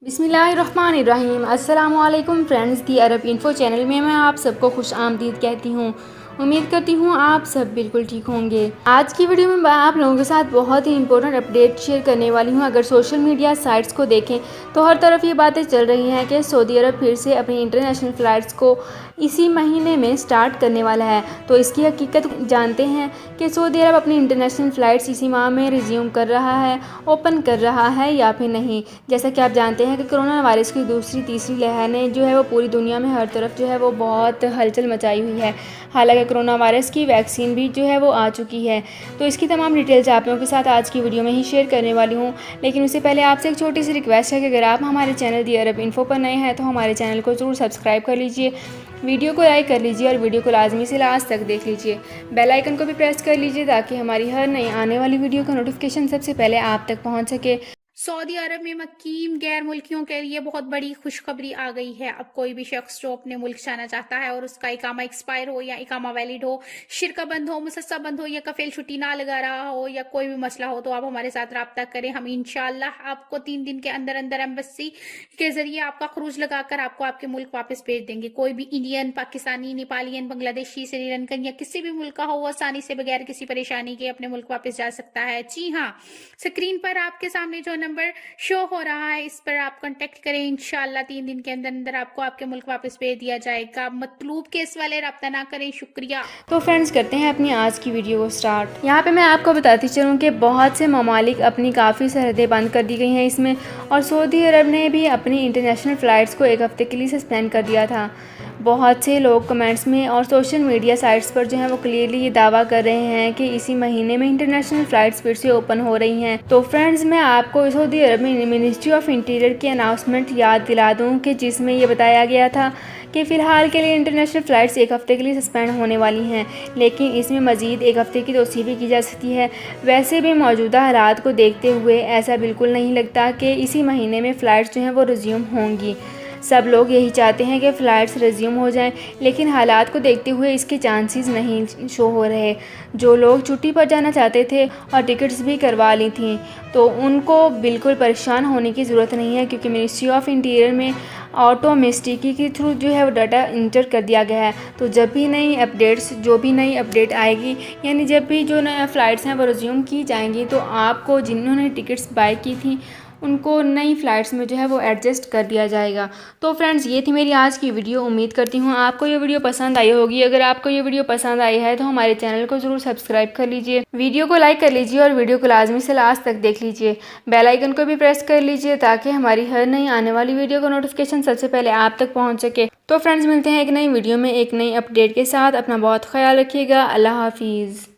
बिस्मिल्लाहिर्रहमानिर्रहीम। अस्सलामुअलैकुम फ्रेंड्स, दी अरब info channel में मैं आप सबको खुश आमदीद कहती हूँ। उम्मीद करती हूँ आप सब बिल्कुल ठीक होंगे। आज की वीडियो में मैं आप लोगों के साथ बहुत ही इंपॉर्टेंट अपडेट शेयर करने वाली हूँ। अगर सोशल मीडिया साइट्स को देखें तो हर तरफ ये बातें चल रही हैं कि सऊदी अरब फिर से अपनी इंटरनेशनल फ़्लाइट्स को इसी महीने में स्टार्ट करने वाला है। तो इसकी हकीकत जानते हैं कि सऊदी अरब अपनी इंटरनेशनल फ़्लाइट्स इसी माह में रिज्यूम कर रहा है, ओपन कर रहा है या फिर नहीं। जैसा कि आप जानते हैं कि कोरोना वायरस की दूसरी तीसरी लहर ने जो है वो पूरी दुनिया में हर तरफ जो है वो बहुत हलचल मचाई हुई है। हालांकि कोरोना वायरस की वैक्सीन भी जो है वो आ चुकी है। तो इसकी तमाम डिटेल्स आप लोगों के साथ आज की वीडियो में ही शेयर करने वाली हूँ। लेकिन उससे पहले आपसे एक छोटी सी रिक्वेस्ट है कि अगर आप हमारे चैनल दी अरब इन्फो पर नए हैं तो हमारे चैनल को ज़रूर सब्सक्राइब कर लीजिए, वीडियो को लाइक कर लीजिए और वीडियो को लाजमी से लास्ट तक देख लीजिए। बेल आइकन को भी प्रेस कर लीजिए ताकि हमारी हर नई आने वाली वीडियो का नोटिफिकेशन सबसे पहले आप तक पहुंच सके। सऊदी अरब में मुकीम गैर मुल्कियों के लिए बहुत बड़ी खुशखबरी आ गई है। अब कोई भी शख्स जो अपने मुल्क जाना चाहता है और उसका इकामा एक्सपायर हो या इकामा वैलिड हो, शिरका बंद हो, मुसस्सा बंद हो या कफील छुट्टी ना लगा रहा हो या कोई भी मसला हो, तो आप हमारे साथ रब्ता करें। हम इंशाल्लाह आपको 3 दिन के अंदर अंदर एम्बेसी के जरिए आपका खरूज लगाकर आपको आपके मुल्क वापस भेज देंगे। कोई भी इंडियन, पाकिस्तानी, नेपालियन, बांग्लादेशी, श्रीलंकन या किसी भी मुल्क का हो, वो आसानी से बगैर किसी परेशानी के अपने मुल्क वापस जा सकता है। जी हाँ, स्क्रीन पर आपके सामने जो नंबर शो हो रहा है इस पर आप कांटेक्ट करें। इंशाल्लाह 3 दिन के अंदर अंदर आपको आपके मुल्क वापस भेज दिया जाएगा। मतलूब केस वाले रब्ता ना करें। शुक्रिया। तो फ्रेंड्स, करते हैं अपनी आज की वीडियो को स्टार्ट। यहाँ पे मैं आपको बताती चलूँ कि बहुत से ममालिक अपनी काफ़ी सरहदें बंद कर दी गई हैं इसमें, और सऊदी अरब ने भी अपनी इंटरनेशनल फ़्लाइट्स को एक हफ़्ते के लिए सस्पेंड कर दिया था। बहुत से लोग कमेंट्स में और सोशल मीडिया साइट्स पर जो है वो क्लियरली ये दावा कर रहे हैं कि इसी महीने में इंटरनेशनल फ़्लाइट्स फिर से ओपन हो रही हैं। तो फ्रेंड्स, मैं आपको सऊदी अरब में मिनिस्ट्री ऑफ इंटीरियर की अनाउंसमेंट याद दिला दूं कि जिसमें ये बताया गया था कि फ़िलहाल के लिए इंटरनेशनल फ़्लाइट्स एक हफ़्ते के लिए सस्पेंड होने वाली हैं, लेकिन इसमें मज़ीद एक हफ़्ते की तोसी भी की जा सकती है। वैसे भी मौजूदा हालात को देखते हुए ऐसा बिल्कुल नहीं लगता कि इसी महीने में फ़्लाइट्स जो हैं वो रिज्यूम होंगी। सब लोग यही चाहते हैं कि फ़्लाइट्स रिज्यूम हो जाएं, लेकिन हालात को देखते हुए इसके चांसेस नहीं शो हो रहे। जो लोग छुट्टी पर जाना चाहते थे और टिकट्स भी करवा ली थी, तो उनको बिल्कुल परेशान होने की ज़रूरत नहीं है, क्योंकि मिनिस्ट्री ऑफ इंटीरियर में ऑटोमेटिकी के थ्रू जो है वो डाटा इंटर कर दिया गया है। तो जब भी जो भी नई अपडेट आएगी, यानी जब भी जो नया फ़्लाइट्स हैं वो रिज्यूम की जाएंगी, तो आपको जिन्होंने टिकट्स बाय की थी उनको नई फ़्लाइट्स में जो है वो एडजस्ट कर दिया जाएगा। तो फ्रेंड्स, ये थी मेरी आज की वीडियो। उम्मीद करती हूँ आपको ये वीडियो पसंद आई होगी। अगर आपको ये वीडियो पसंद आई है तो हमारे चैनल को ज़रूर सब्सक्राइब कर लीजिए, वीडियो को लाइक कर लीजिए और वीडियो को लाजमी से लास्ट तक देख लीजिए। बेल आइकन को भी प्रेस कर लीजिए ताकि हमारी हर नई आने वाली वीडियो का नोटिफिकेशन सबसे पहले आप तक पहुँच सके। तो फ्रेंड्स, मिलते हैं एक नई वीडियो में एक नई अपडेट के साथ। अपना बहुत ख्याल रखिएगा। अल्लाह हाफिज़।